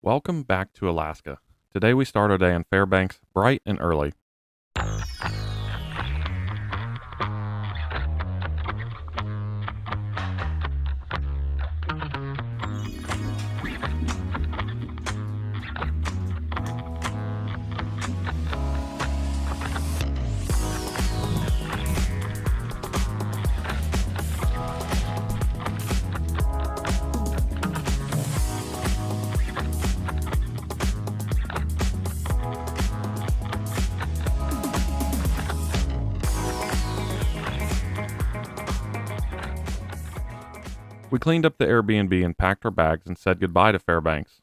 Welcome back to Alaska. Today we start our day in Fairbanks bright and early. We cleaned up the Airbnb and packed our bags and said goodbye to Fairbanks.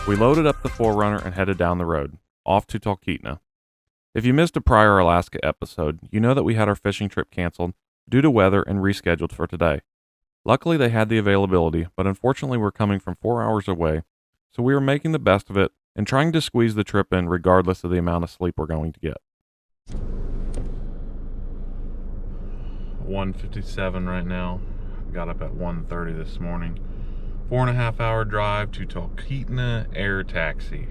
We loaded up the 4Runner and headed down the road, off to Talkeetna. If you missed a prior Alaska episode, you know that we had our fishing trip canceled due to weather and rescheduled for today. Luckily, they had the availability, but unfortunately we're coming from 4 hours away, so we were making the best of it and trying to squeeze the trip in regardless of the amount of sleep we're going to get. 1:57 right now. Got up at 1:30 this morning. 4.5 hour drive to Talkeetna Air Taxi.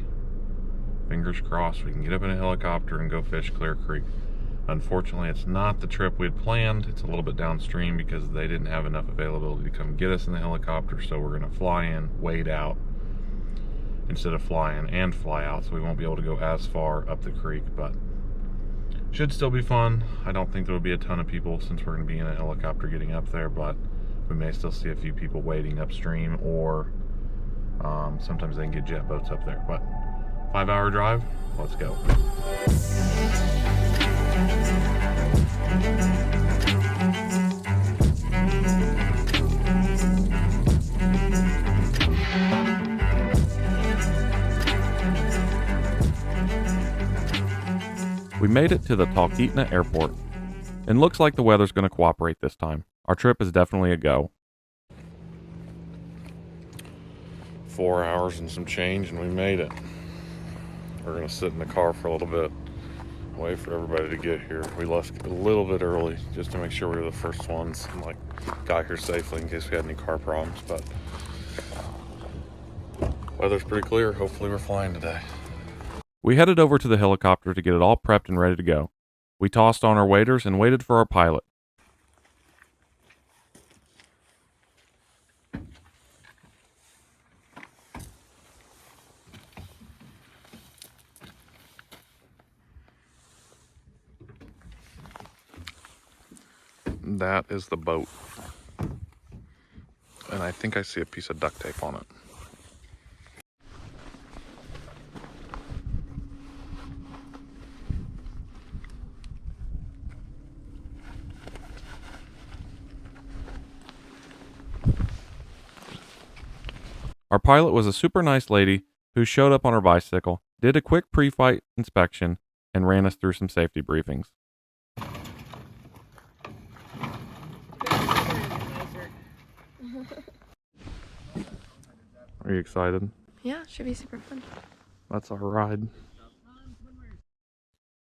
Fingers crossed we can get up in a helicopter and go fish Clear Creek. Unfortunately, it's not the trip we had planned. It's a little bit downstream because they didn't have enough availability to come get us in the helicopter, so we're going to fly in, wade out, instead of fly in and fly out, so we won't be able to go as far up the creek, but should still be fun. I don't think there will be a ton of people since we're going to be in a helicopter getting up there, but we may still see a few people wading upstream, or sometimes they can get jet boats up there, but 5 hour drive, let's go. We made it to the Talkeetna airport, and looks like the weather's going to cooperate this time. Our trip is definitely a go. 4 hours and some change, and we made it. We're going to sit in the car for a little bit, wait for everybody to get here. We left a little bit early just to make sure we were the first ones and got here safely in case we had any car problems, but weather's pretty clear. Hopefully we're flying today. We headed over to the helicopter to get it all prepped and ready to go. We tossed on our waders and waited for our pilot. That is the boat. And I think I see a piece of duct tape on it. Our pilot was a super nice lady who showed up on her bicycle, did a quick pre-flight inspection, and ran us through some safety briefings. Are you excited? Yeah, should be super fun. That's our ride.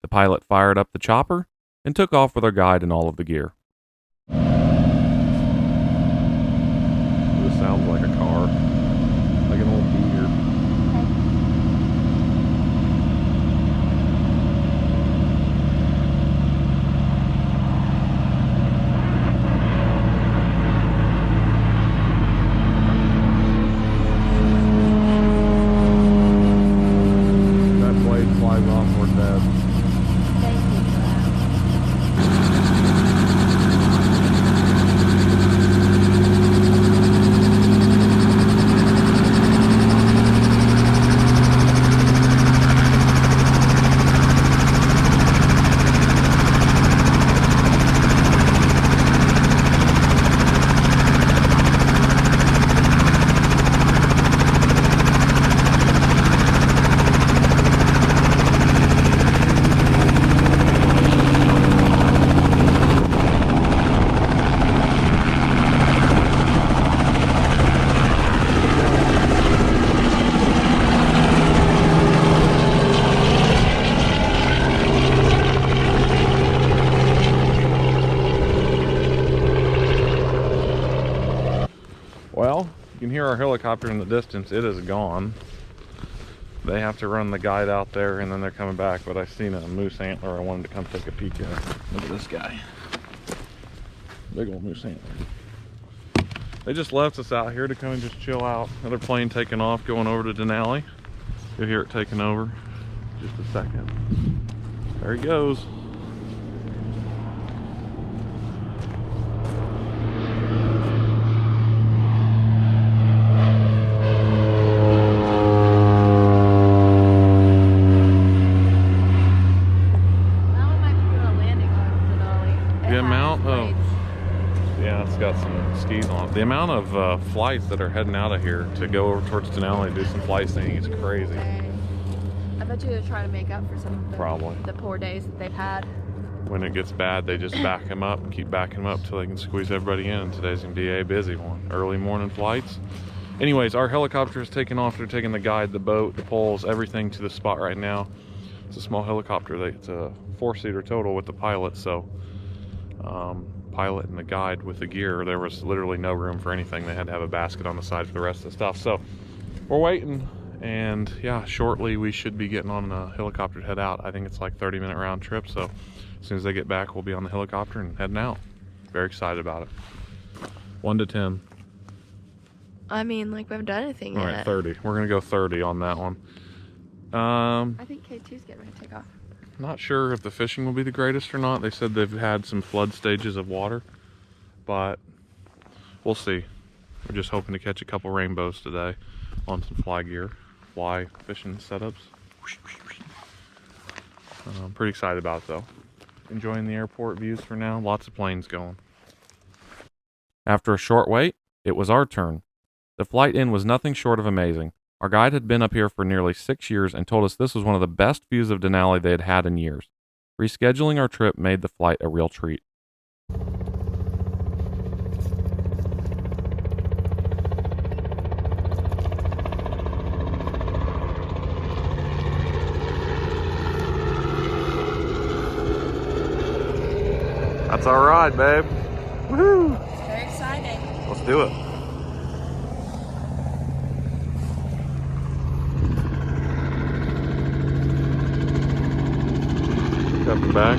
The pilot fired up the chopper and took off with our guide and all of the gear. This sounds like a car, like an old Deere. Flies off, we're dead. Well, you can hear our helicopter in the distance. It is gone. They have to run the guide out there and then they're coming back, but I seen a moose antler I wanted to come take a peek at. Look at this guy. Big old moose antler. They just left us out here to come and just chill out. Another plane taking off, going over to Denali. You'll hear it taking over. Just a second. There he goes. Got some skis on. The amount of flights that are heading out of here to go over towards Denali and do some flight seeing is crazy. I bet you they're trying to make up for some of the poor days that they've had. When it gets bad, they just back them up and keep backing them up until they can squeeze everybody in. And today's gonna be a busy one. Early morning flights. Anyways, our helicopter is taking off. They're taking the guide, the boat, the poles, everything to the spot right now. It's a small helicopter. It's a 4-seater total with the pilot, so pilot and the guide with the gear, there was literally no room for anything. They had to have a basket on the side for the rest of the stuff. So we're waiting, and yeah, shortly we should be getting on the helicopter to head out. I think it's like 30-minute round trip, so as soon as they get back, we'll be on the helicopter and heading out. Very excited about it. 1 to 10. I mean, like, we haven't done anything yet. All right, 30. We're gonna go 30 on that one. I think K2's getting ready to take off. Not sure if the fishing will be the greatest or not. They said they've had some flood stages of water, but we'll see. We're just hoping to catch a couple rainbows today on some fly gear, fly fishing setups. I'm pretty excited about it though. Enjoying the airport views for now. Lots of planes going. After a short wait, it was our turn. The flight in was nothing short of amazing. Our guide had been up here for nearly 6 years and told us this was one of the best views of Denali they had had in years. Rescheduling our trip made the flight a real treat. That's our ride, babe. Woohoo! Very exciting. Let's do it. Coming back.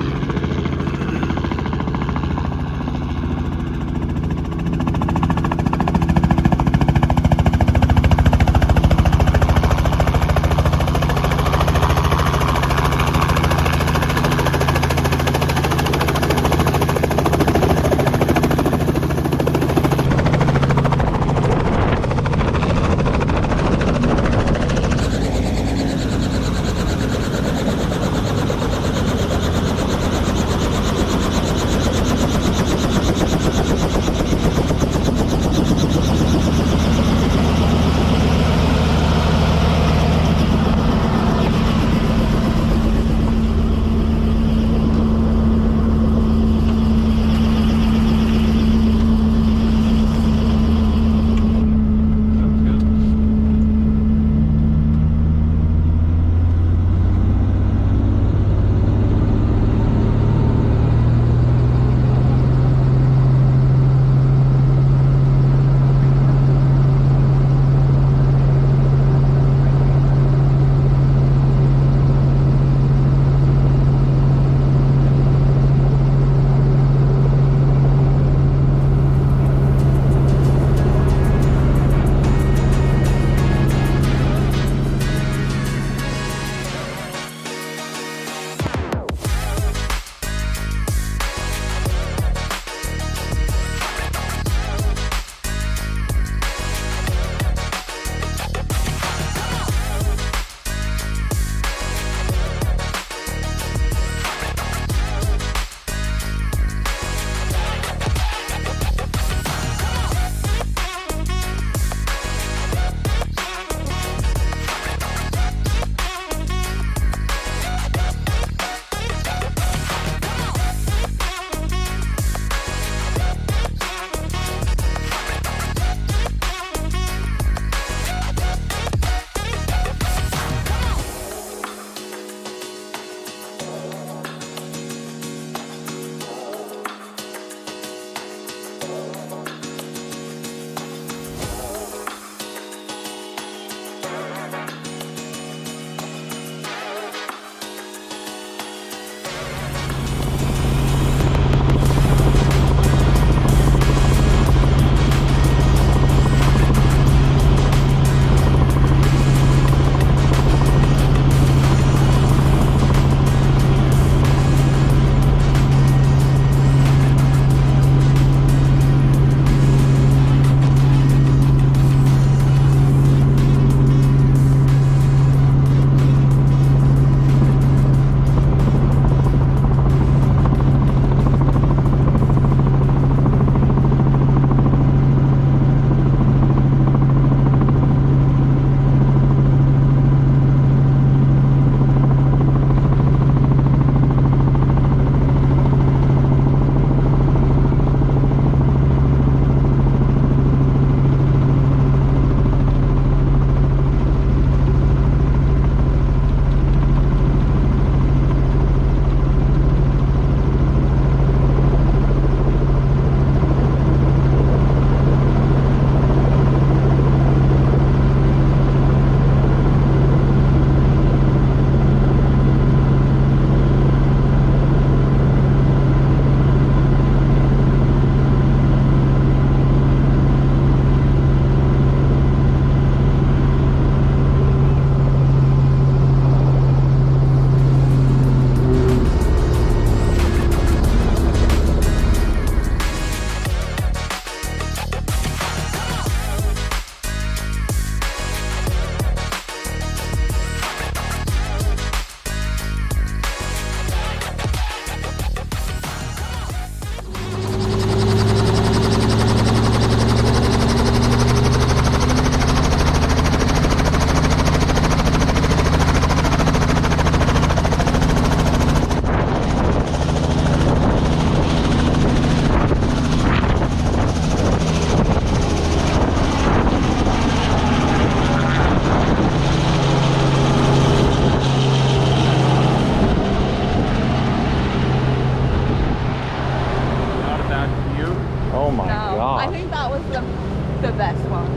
the best one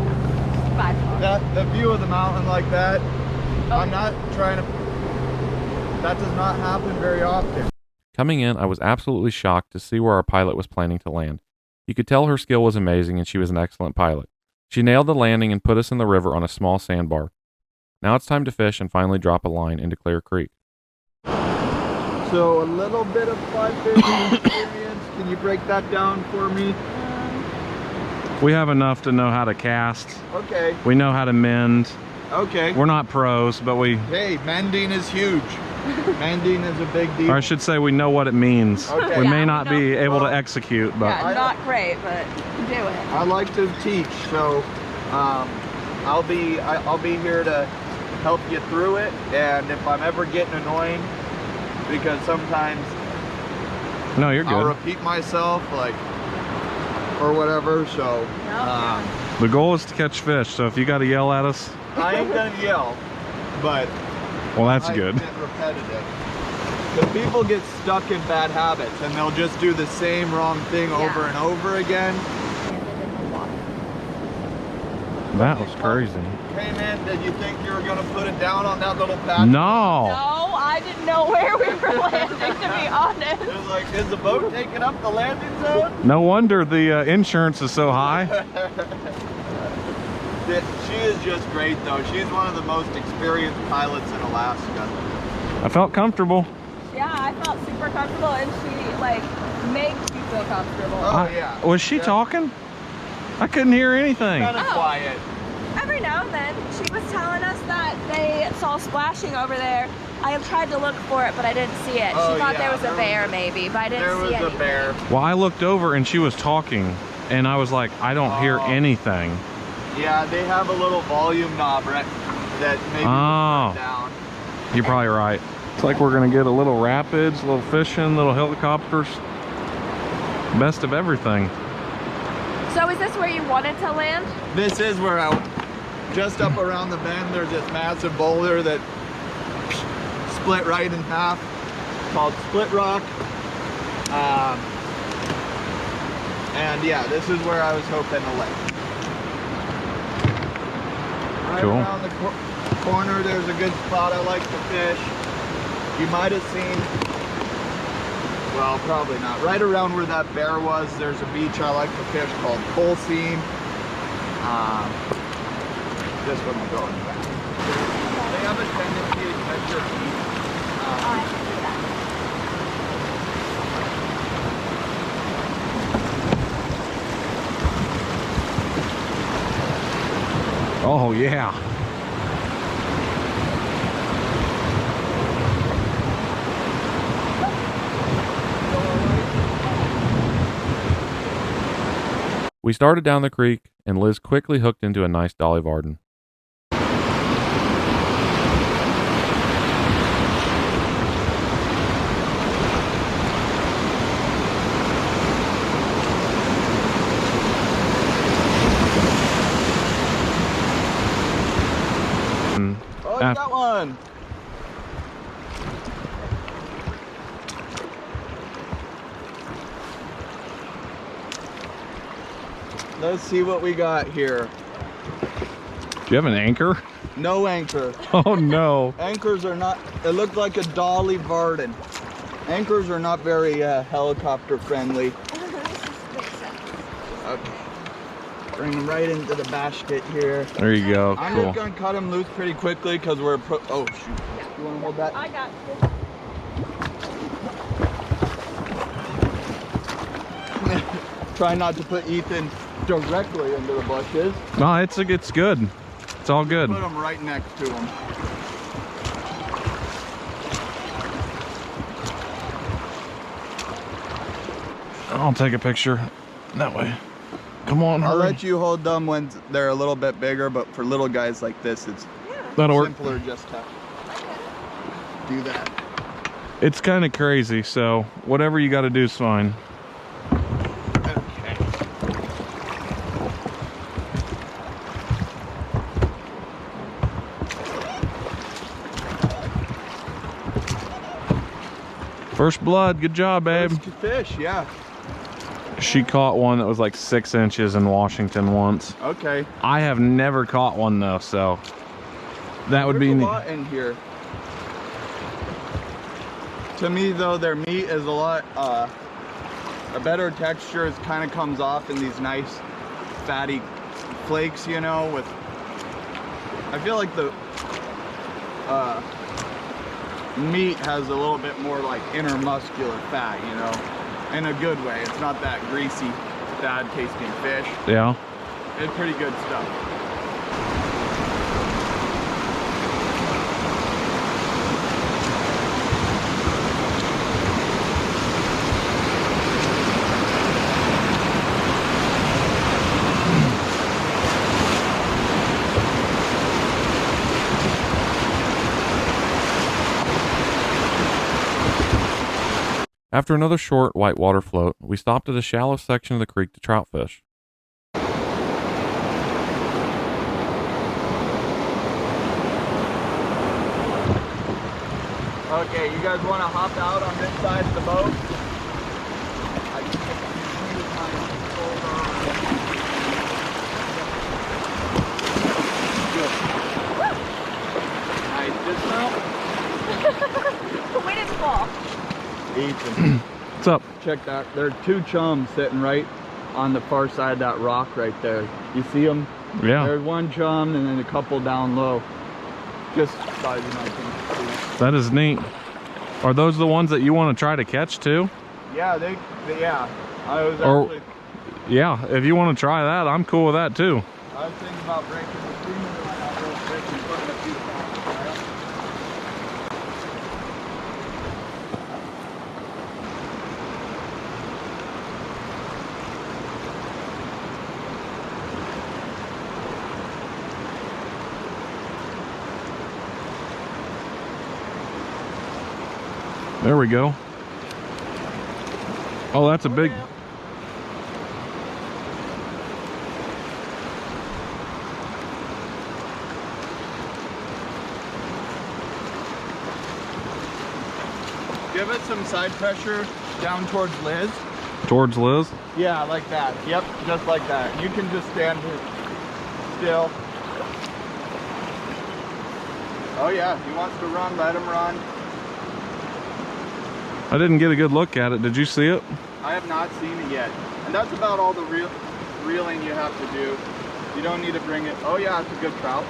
by far. The view of the mountain like that, Oh. I'm not trying to, that does not happen very often. Coming in, I was absolutely shocked to see where our pilot was planning to land. You could tell her skill was amazing and she was an excellent pilot. She nailed the landing and put us in the river on a small sandbar. Now it's time to fish and finally drop a line into Clear Creek. So a little bit of fly fishing experience. Can you break that down for me? We have enough to know how to cast. Okay. We know how to mend. Okay. We're not pros, but Hey, mending is huge. Mending is a big deal. or I should say we know what it means. Okay. We Yeah, may we not know. be able to Well, execute, but Yeah, not great, but do it. I like to teach, so I'll be here to help you through it. And if I'm ever getting annoying, because sometimes no, you're I'll good. repeat myself, like, or whatever. So The goal is to catch fish, so if you got to yell at us, I ain't gonna yell, but well, that's I good. get repetitive. Because people get stuck in bad habits and they'll just do the same wrong thing over and over again. That was crazy. Hey man, did you think you were gonna put it down on that little patch? No. No, I didn't know where we were landing, to be honest. It was like, is the boat taking up the landing zone? No wonder the insurance is so high. She is just great though. She's one of the most experienced pilots in Alaska. I felt comfortable. Yeah, I felt super comfortable, and she like makes you feel comfortable. Oh yeah. Was she talking? I couldn't hear anything. Kind of quiet. Every now and then, she was telling us that they saw splashing over there. I tried to look for it, but I didn't see it. Oh, She thought yeah, there was a there bear was maybe, but I didn't There see was anything. a bear. Well, I looked over and she was talking, and I was like, I don't hear anything. Yeah, they have a little volume knob right that maybe Oh. down. You're probably right. It's like we're gonna get a little rapids, a little fishing, little helicopters. Best of everything. So is this where you wanted to land? This is where just up around the bend, there's this massive boulder that split right in half, called Split Rock. And yeah, this is where I was hoping to land. Right Cool. around the corner, there's a good spot I like to fish. You might have seen, well, probably not. Right around where that bear was, there's a beach I like to fish called Coal Seam. This one will go in the back. They have a tendency to catch your feet. Oh yeah. We started down the creek, and Liz quickly hooked into a nice Dolly Varden. Oh, you got one. Let's see what we got here. Do you have an anchor? No anchor. Oh no. Anchors are not, it looked like a Dolly Varden. Anchors are not very helicopter friendly. Okay. Bring them right into the basket here. There you go. I'm Cool. just gonna cut them loose pretty quickly because we're oh shoot. You wanna hold that? I got you. Try not to put Ethan directly into the bushes. No, it's good. It's all good. Put them right next to him. I'll take a picture that way. Come on, I'll hurry. let you hold them when they're a little bit bigger, but for little guys like this, it's That'll work. simpler just to do that. It's kind of crazy, so whatever you got to do is fine. Okay. First blood. Good job, babe. First fish, yeah. She caught one that was like 6 inches in Washington once. Okay. I have never caught one though, so that would be There's a lot in here. To me though, their meat is a lot a better texture. It kind of comes off in these nice fatty flakes, you know, with I feel like the meat has a little bit more like intermuscular fat, you know, in a good way. It's not that greasy, bad tasting fish. Yeah. It's pretty good stuff. After another short whitewater float, we stopped at a shallow section of the creek to trout fish. Okay, you guys want to hop out on this side of the boat? Nice dismount. We didn't fall. Ethan, What's up? check that. There are 2 chums sitting right on the far side of that rock right there. You see them? Yeah. There's 1 chum and then a couple down low. Just sizing, I think. That is neat. Are those the ones that you want to try to catch too? Yeah, yeah. I was Or- actually, Yeah, if you want to try that, I'm cool with that too. I was thinking about breaking the stream line out real quick and putting a few pounds of fire. There we go. Oh, that's a big... Give it some side pressure down towards Liz. Towards Liz? Yeah, like that. Yep, just like that. You can just stand here still. Oh yeah, if he wants to run, let him run. I didn't get a good look at it. Did you see it? I have not seen it yet. And that's about all the reeling you have to do. You don't need to bring it. Oh yeah, it's a good trout.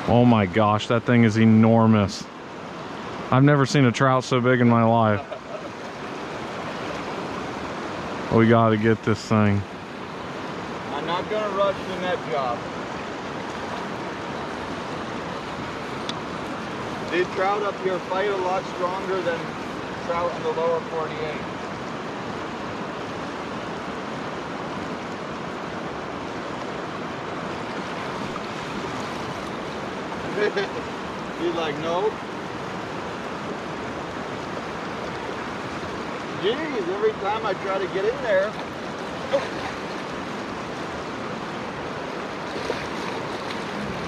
Oh my gosh, that thing is enormous. I've never seen a trout so big in my life. We gotta get this thing. I'm not gonna rush the net job. These trout up here fight a lot stronger than trout in the lower 48. He's like, nope. Jeez, every time I try to get in there.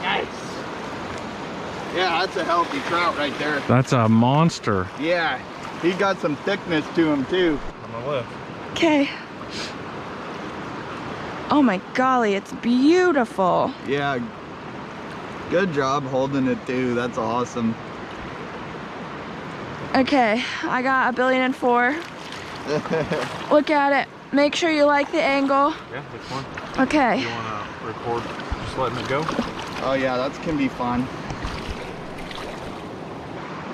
Nice. Yeah, that's a healthy trout right there. That's a monster. Yeah, he got some thickness to him too. On the left. Okay. Oh my golly, it's beautiful. Yeah, good job holding it too. That's awesome. Okay, I got 1,000,000,004. Look at it. Make sure you like the angle. Yeah, which one? Okay. You want to record just letting it go? Oh yeah, that can be fun.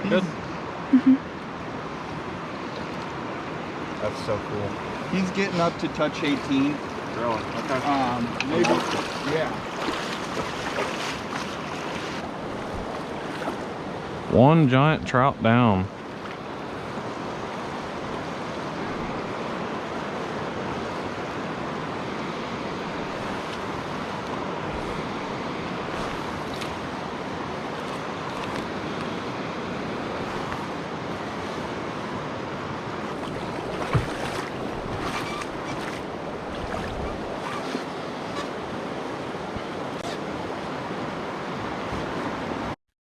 Good. Mhm. That's so cool. He's getting up to touch 18. Really? Okay. Maybe, yeah. One giant trout down.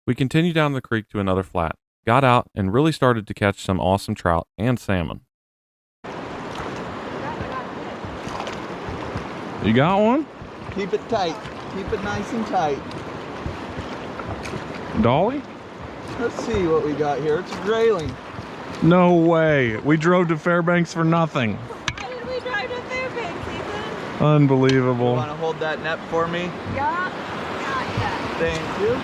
We continued down the creek to another flat, got out, and really started to catch some awesome trout and salmon. You got one? Keep it tight. Keep it nice and tight. Dolly? Let's see what we got here. It's a grayling. No way. We drove to Fairbanks for nothing. Why did we drive to Fairbanks, Ethan? Unbelievable. You want to hold that net for me? Yeah. Thank you.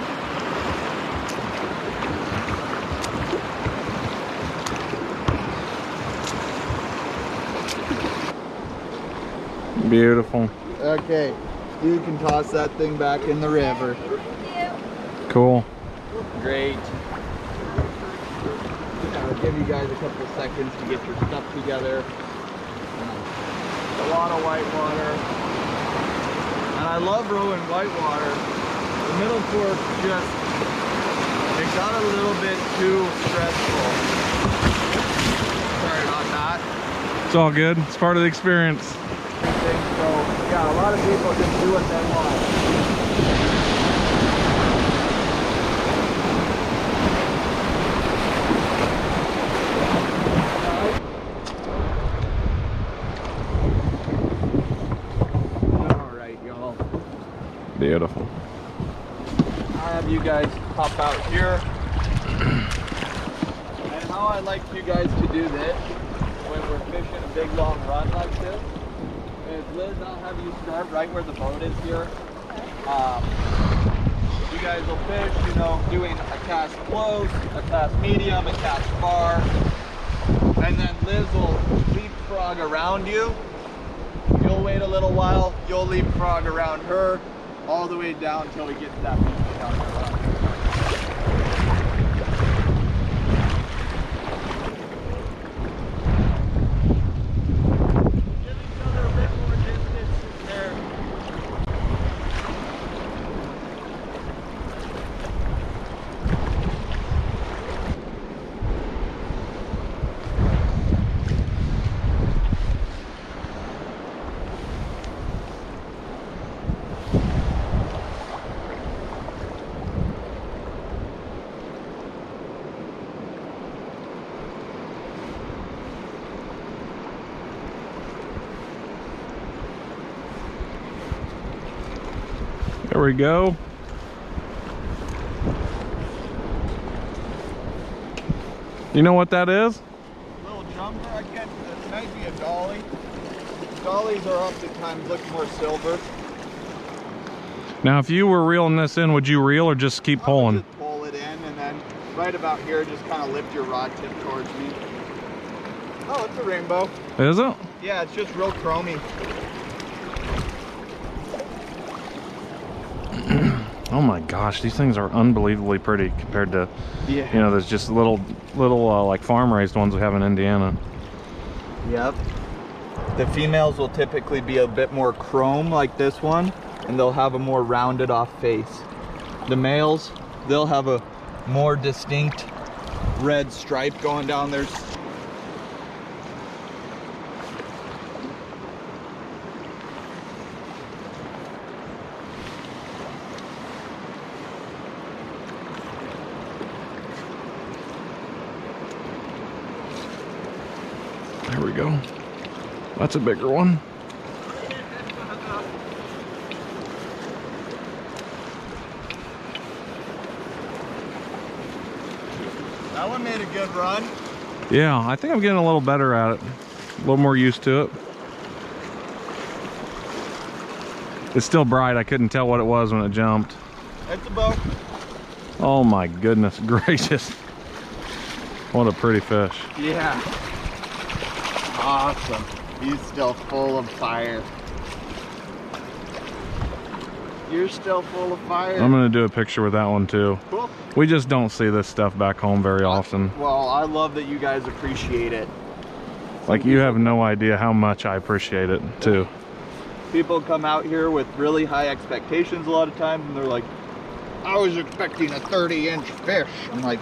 Beautiful. Okay, you can toss that thing back in the river. Cool. Great. I'll give you guys a couple seconds to get your stuff together. A lot of whitewater. And I love rowing whitewater. The middle fork it got a little bit too stressful. Sorry about that. It's all good. It's part of the experience. So, yeah, a lot of people just do what they want. Alright, y'all. Beautiful. I'll have you guys hop out here. And how I like you guys to do this when we're fishing a big long run like this is, Liz, I'll have you start right where the boat is here. You guys will fish, you know, doing a cast close, a cast medium, a cast far, and then Liz will leapfrog around you. You'll wait a little while, you'll leapfrog around her, all the way down until we get to that beach down the run. Give each other a bit more distance there. There we go. You know what that is? Little jumper, I can't, it might be a dolly. Dollies are oftentimes look more silver. Now, if you were reeling this in, would you reel or just keep pulling? Just pull it in, and then right about here, just kind of lift your rod tip towards me. Oh, it's a rainbow. Is it? Yeah, it's just real chromy. Oh my gosh, these things are unbelievably pretty compared to, Yeah. you know, there's just little like farm raised ones we have in Indiana. Yep. The females will typically be a bit more chrome like this one, and they'll have a more rounded off face. The males, they'll have a more distinct red stripe going down their There we go. That's a bigger one. That one made a good run. Yeah, I think I'm getting a little better at it. A little more used to it. It's still bright. I couldn't tell what it was when it jumped. It's a boat. Oh my goodness gracious. What a pretty fish. Yeah. Awesome. He's still full of fire. You're still full of fire. I'm gonna do a picture with that one too. Cool. We just don't see this stuff back home very often. Well, I love that you guys appreciate it. Like, you have no idea how much I appreciate it too. People come out here with really high expectations a lot of times, and they're like, I was expecting a 30-inch fish. I'm like,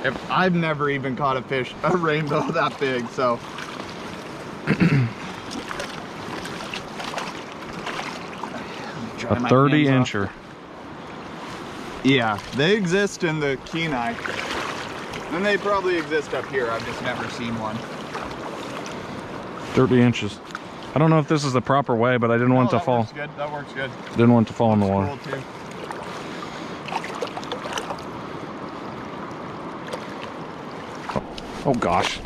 if I've never even caught a rainbow that big, so. A 30-incher. Yeah, they exist in the Kenai. And they probably exist up here. I've just never seen one. 30 inches. I don't know if this is the proper way, but I didn't want it to fall. Works good. That works good. Didn't want it to fall in the water. Cool too. Oh gosh.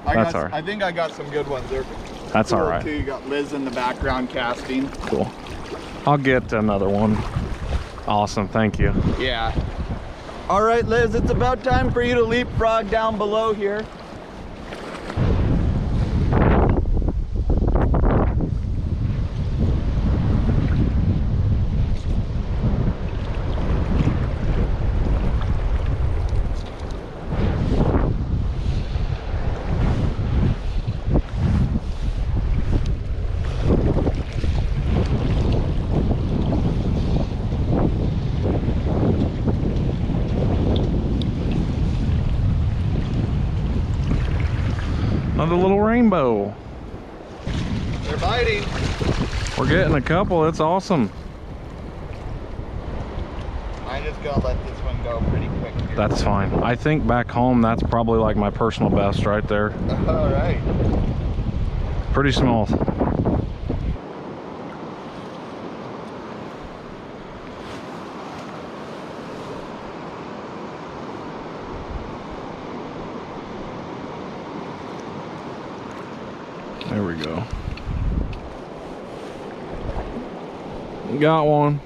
That's all right. I think I got some good ones there. That's Cool all right. too. You got Liz in the background casting. Cool. I'll get another one. Awesome, thank you. Yeah. All right, Liz, it's about time for you to leapfrog down below here. Another little rainbow. They're biting. We're getting a couple, that's awesome. I just gotta let this one go pretty quick here. That's fine. I think back home, that's probably like my personal best right there. All right. Pretty small. There we go. Got one.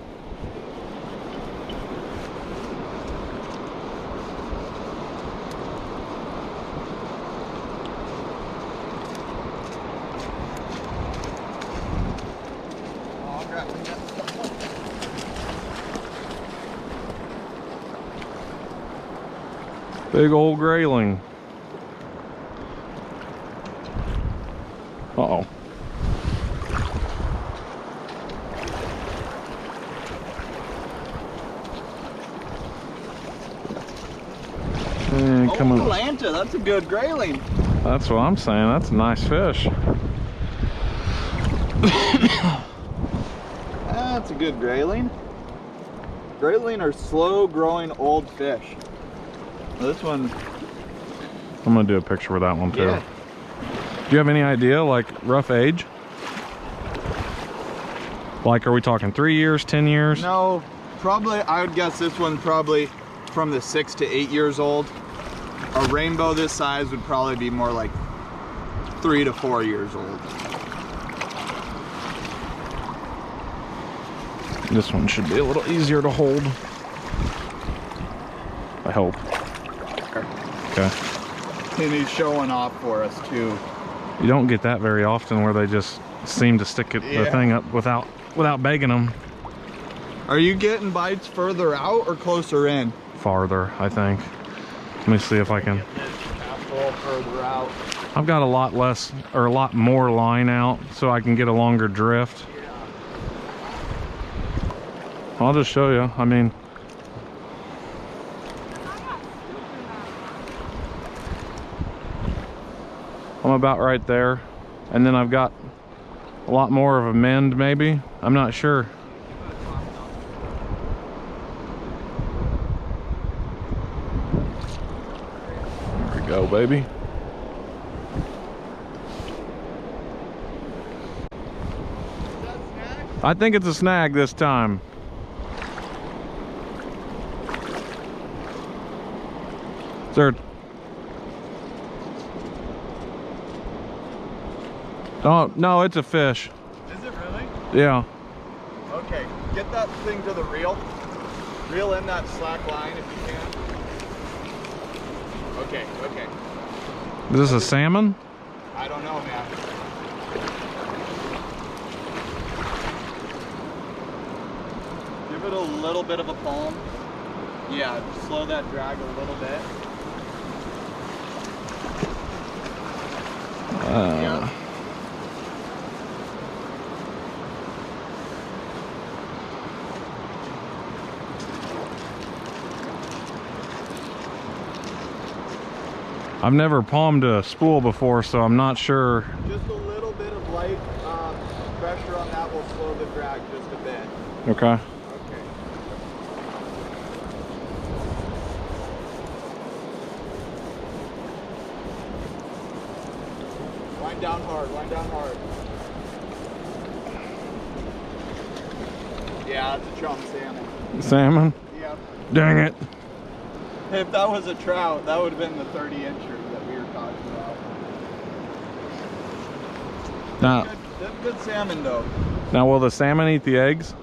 Oh, crap. Big old grayling. Uh-oh. And come on. Atlanta, that's a good grayling. That's what I'm saying. That's a nice fish. That's a good grayling. Grayling are slow growing old fish. This one, I'm gonna do a picture with that one too. yeah. Do you have any idea, like, rough age? Like, are we talking 3 years, 10 years? No, probably, I would guess this one probably from the 6 to 8 years old. A rainbow this size would probably be more like 3 to 4 years old. This one should be a little easier to hold. I hope. Okay. And he's showing off for us too. You don't get that very often where they just seem to stick the Yeah. thing up without begging them. Are you getting bites further out or closer in? Farther, I think. Let me see if I can. Further out. I've got a lot less, or a lot more line out, so I can get a longer drift. I'll just show you. I mean, I'm about right there, and then I've got a lot more of a mend, maybe. I'm not sure. There we go, baby. I think it's a snag this time. Is there? Oh, no, it's a fish. Is it really? Yeah. Okay, get that thing to the reel. Reel in that slack line if you can. Okay, okay. Is this a salmon? I don't know, man. Give it a little bit of a palm. Yeah, slow that drag a little bit. Yeah. I've never palmed a spool before, so I'm not sure. Just a little bit of light pressure on that will slow the drag just a bit. Okay. Okay. down hard. Yeah, it's a chum salmon. Salmon? Yep. Dang it. If that was a trout, that would have been the 30-incher that we were talking about. Now, That's good salmon, though. now will the salmon eat the eggs?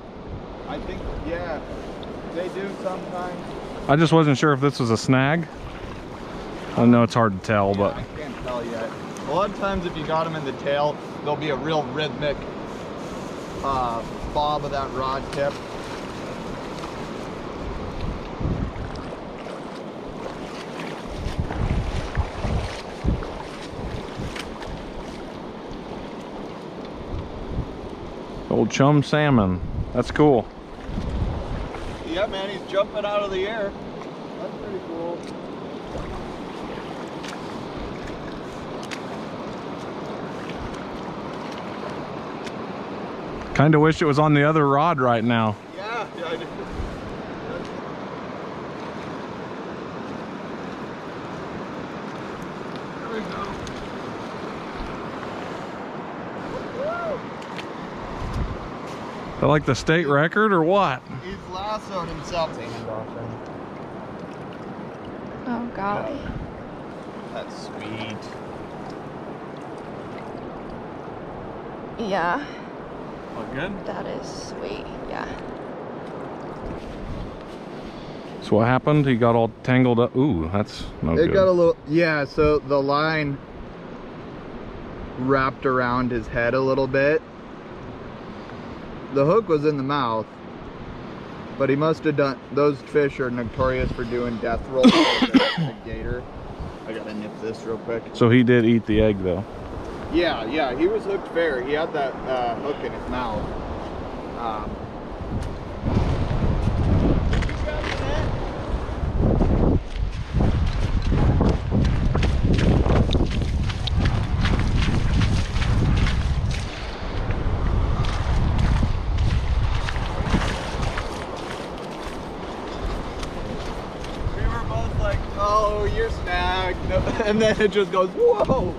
I think, yeah, they do sometimes. I just wasn't sure if this was a snag. I know it's hard to tell, but I can't tell yet. A lot of times if you got them in the tail, there'll be a real rhythmic bob of that rod tip. old chum salmon. That's cool. Yeah, man, he's jumping out of the air. That's pretty cool. Kind of wish it was on the other rod right now. Yeah, I do. There we go. Is that like the state record or what? He's lassoed himself. Oh, golly. That's sweet. Yeah, Look good. that is sweet. Yeah. So what happened? He got all tangled up. Ooh, that's no It good. got a little, yeah, so the line wrapped around his head a little bit. The hook was in the mouth, but he must have done, those fish are notorious for doing death rolls with a gator. I gotta nip this real quick. So he did eat the egg though. Yeah, he was hooked fair. He had that hook in his mouth. We were both like, oh, you're snagged. No. And then it just goes, whoa.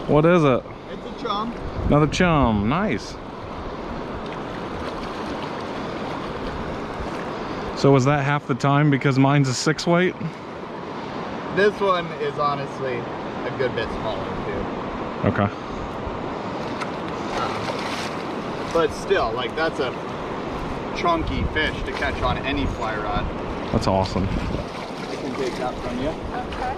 What is it? It's a chum. Another chum. Nice. So was that half the time because mine's a 6 weight? This one is honestly a good bit smaller too. Okay. But still, like, that's a chunky fish to catch on any fly rod. That's awesome. I can take that from you. Okay.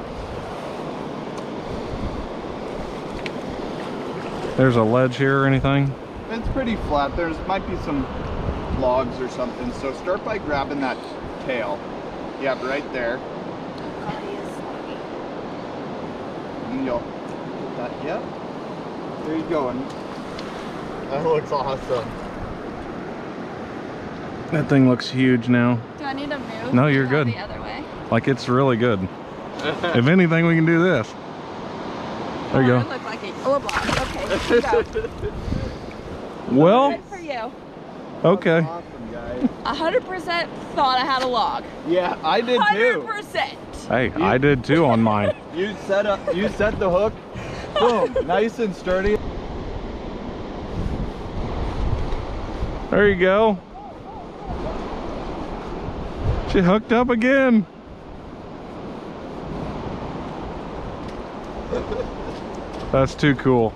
There's a ledge here or anything? It's pretty flat. There's might be some logs or something. So start by grabbing that tail. Yep, right there. And you'll get that. Yep. There you go. And that looks awesome. That thing looks huge now. Do I need to move? No, you're Go good. The other way. Like it's really good. If anything, we can do this. There you Oh, it go. looked like a block. Okay, go. Well, Good for you. okay. Awesome, guys. 100% thought I had a log. Yeah, I did too. 100%. Hey, I did too on mine. You set the hook. Boom, nice and sturdy. There you go. She hooked up again. That's too cool.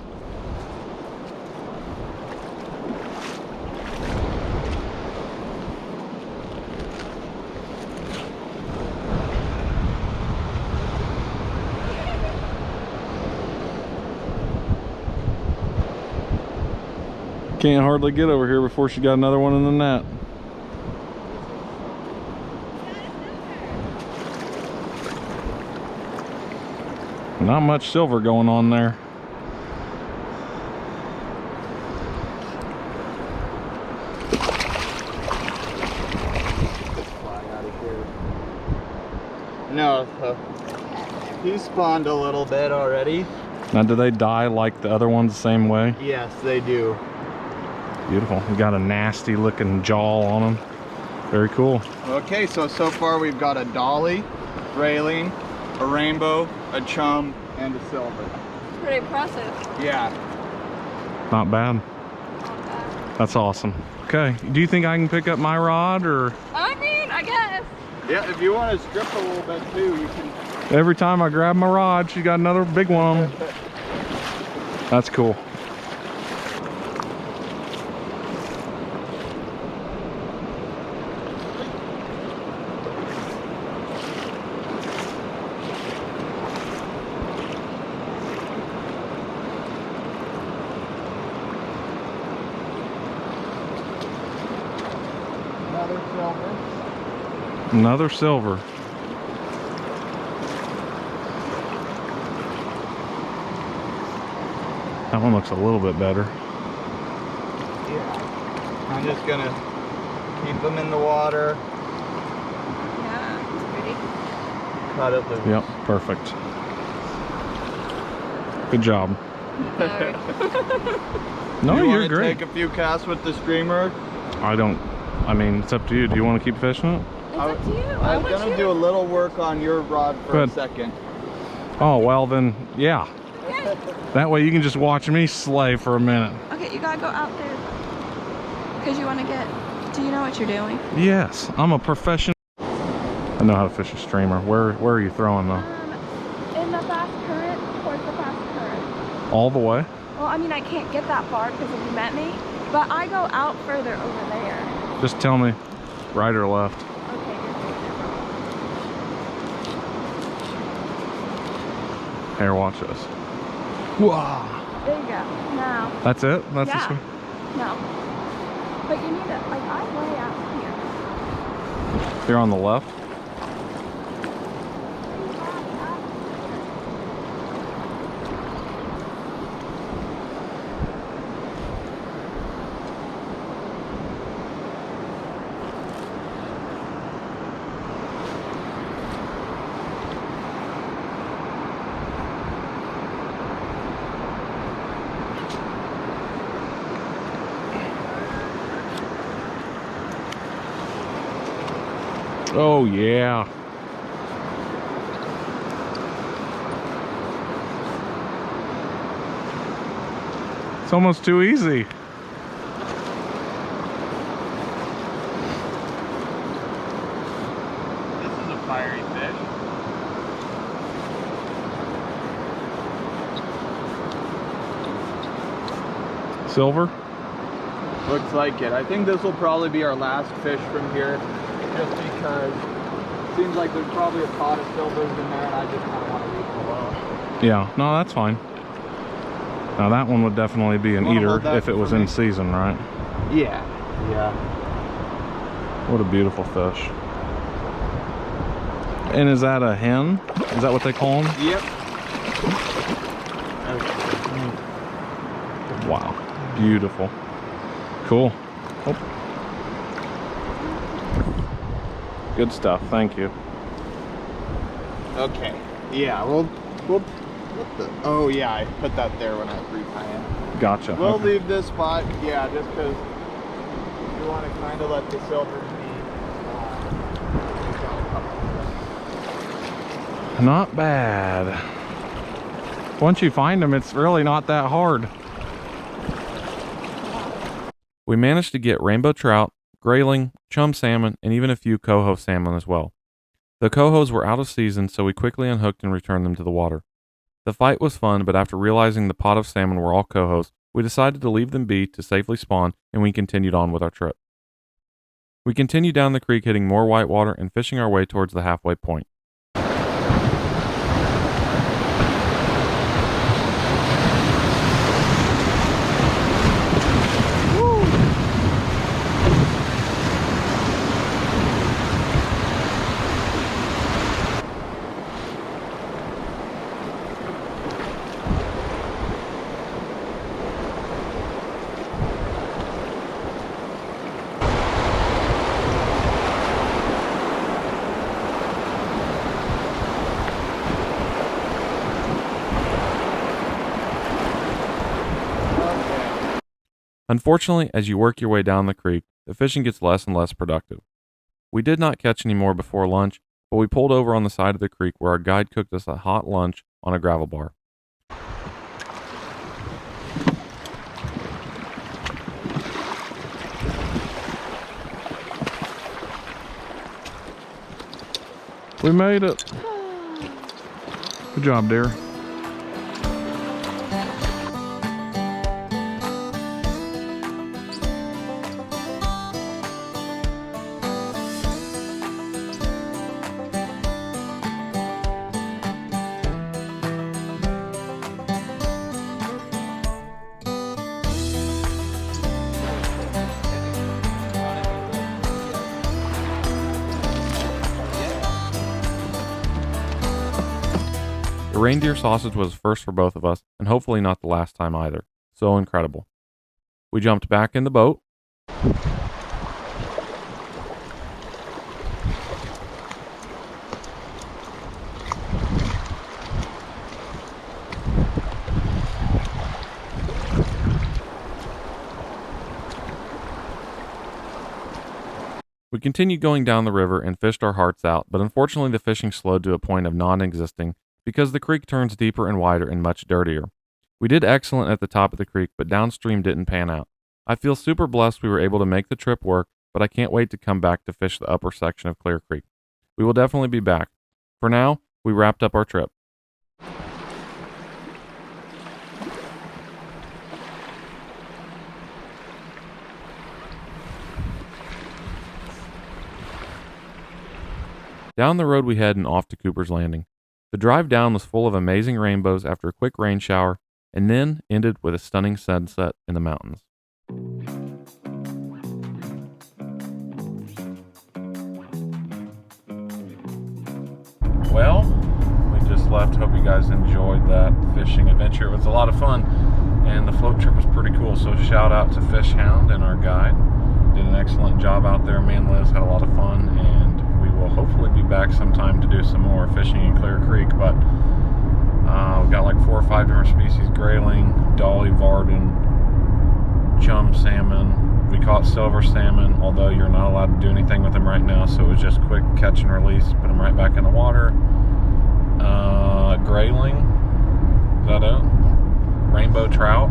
Can't hardly get over here before she got another one in the net. Not much silver going on there. No, he spawned a little bit already. Now, do they die like the other ones the same way? Yes, they do. Beautiful. We got a nasty looking jaw on them. Very cool. Okay, so far we've got a dolly, grayling, a rainbow, a chum, and a silver. Pretty impressive. Yeah. Not bad. Not bad. That's awesome. Okay, do you think I can pick up my rod, or? I mean, I guess. Yeah, if you want to strip a little bit too, you can. Every time I grab my rod, she got another big one on. That's cool. Another silver. Another silver. That one looks a little bit better. Yeah. I'm just gonna keep them in the water. Yeah, it's pretty. Cut it loose. Yep, perfect. Good job. No, you you're wanna great. Take a few casts with the streamer. I mean, it's up to you. Do you want to keep fishing it? It's up to you. I was gonna do a little work on your rod for a second. Oh, well then, yeah. Yeah. That way you can just watch me slay for a minute. Okay, you gotta go out there. Because you want to get... Do you know what you're doing? Yes, I'm a professional. I know how to fish a streamer. Where are you throwing though? In the fast current, towards the fast current. All the way? Well, I mean, I can't get that far because if you met me, but I go out further over there. Just tell me, right or left. Okay, Here, watch this. Wow. there you go. Now. That's it? That's Yeah. the swim? No. But you need to, like, I lay out here. You're on the left? Oh yeah. It's almost too easy. This is a fiery fish. Silver? Looks like it. I think this will probably be our last fish from here, just because it seems like there's probably a pot of silvers in there, and I just kind of want to leave them alone. Yeah, no, that's fine. Now that one would definitely be an eater if it was in season, right? Yeah. Yeah. What a beautiful fish. And is that a hen? Is that what they call them? Yep. Wow, beautiful. Cool. Oh. Good stuff, thank you. Okay. Yeah, we'll what the, oh yeah, I put that there when I was retying. Gotcha. We'll Okay. leave this spot, yeah, just because you want to kind of let the silvers be. Not bad. Once you find them, it's really not that hard. We managed to get rainbow trout, grayling, chum salmon, and even a few coho salmon as well. The cohos were out of season, so we quickly unhooked and returned them to the water. The fight was fun, but after realizing the pot of salmon were all cohos, we decided to leave them be to safely spawn, and we continued on with our trip. We continued down the creek hitting more whitewater and fishing our way towards the halfway point. Unfortunately, as you work your way down the creek, the fishing gets less and less productive. We did not catch any more before lunch, but we pulled over on the side of the creek where our guide cooked us a hot lunch on a gravel bar. We made it. Good job, dear. The reindeer sausage was a first for both of us, and hopefully not the last time either. So incredible. We jumped back in the boat. We continued going down the river and fished our hearts out, but unfortunately the fishing slowed to a point of non-existing because the creek turns deeper and wider and much dirtier. We did excellent at the top of the creek, but downstream didn't pan out. I feel super blessed we were able to make the trip work, but I can't wait to come back to fish the upper section of Clear Creek. We will definitely be back. For now, we wrapped up our trip. Down the road we head and off to Cooper's Landing. The drive down was full of amazing rainbows after a quick rain shower, and then ended with a stunning sunset in the mountains. Well, we just left. Hope you guys enjoyed that fishing adventure. It was a lot of fun, and the float trip was pretty cool. So shout out to Fish Hound and our guide. Did an excellent job out there. Me and Liz had a lot of fun, and we will hopefully be back sometime to do some more fishing in Clear Creek. But we've got like 4 or 5 different species: grayling, dolly, varden, chum salmon. We caught silver salmon, although you're not allowed to do anything with them right now, so it was just quick catch and release, put them right back in the water. Grayling, is that it? Rainbow trout,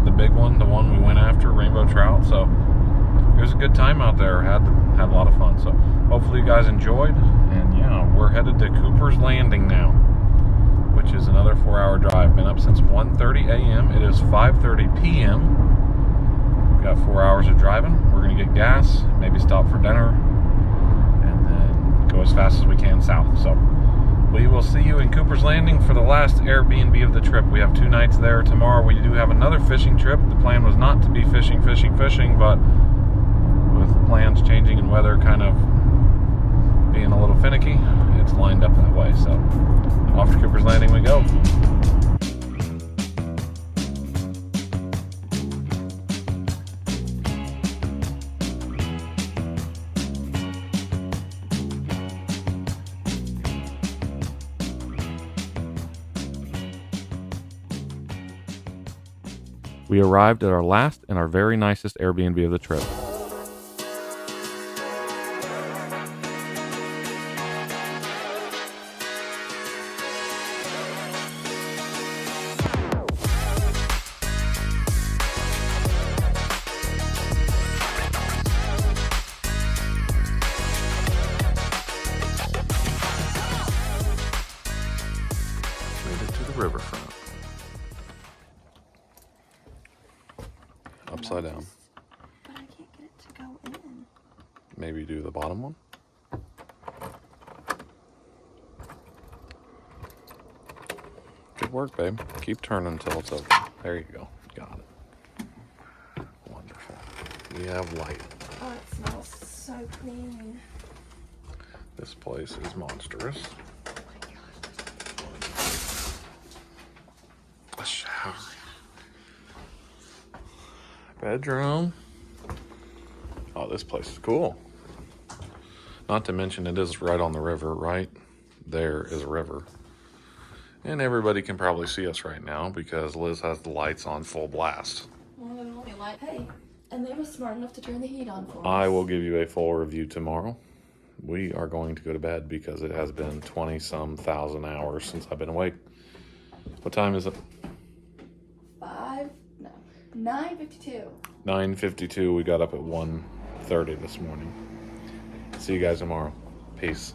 the big one, the one we went after, rainbow trout. So it was a good time out there. Had a lot of fun. So hopefully you guys enjoyed, and yeah, we're headed to Cooper's Landing now, which is another 4-hour drive. Been up since 1:30 a.m. It is 5:30 p.m. We've got 4 hours of driving. We're gonna get gas, maybe stop for dinner, and then go as fast as we can south. So we will see you in Cooper's Landing for the last Airbnb of the trip. We have 2 nights there. Tomorrow we do have another fishing trip. The plan was not to be fishing, but with plans changing and weather kind of being a little finicky, it's lined up that way. So off to Cooper's Landing we go. We arrived at our last and our very nicest Airbnb of the trip. Made it to the riverfront. Upside down. But I can't get it to go in. Maybe do the bottom one. Good work, babe. Keep turning until it's open. There you go. Got it. Wonderful. We have light. Oh, it smells so clean. This place is monstrous. Oh my gosh. A shower. Bedroom. Oh, this place is cool. Not to mention it is right on the river. Right there is a river. And everybody can probably see us right now because Liz has the lights on full blast. Well, it only like, hey, and they were smart enough to turn the heat on for us. I will give you a full review tomorrow. We are going to go to bed because it has been 20-some thousand hours since I've been awake. What time is it? 9:52. 9:52. We got up at 1:30 this morning. See you guys tomorrow. Peace.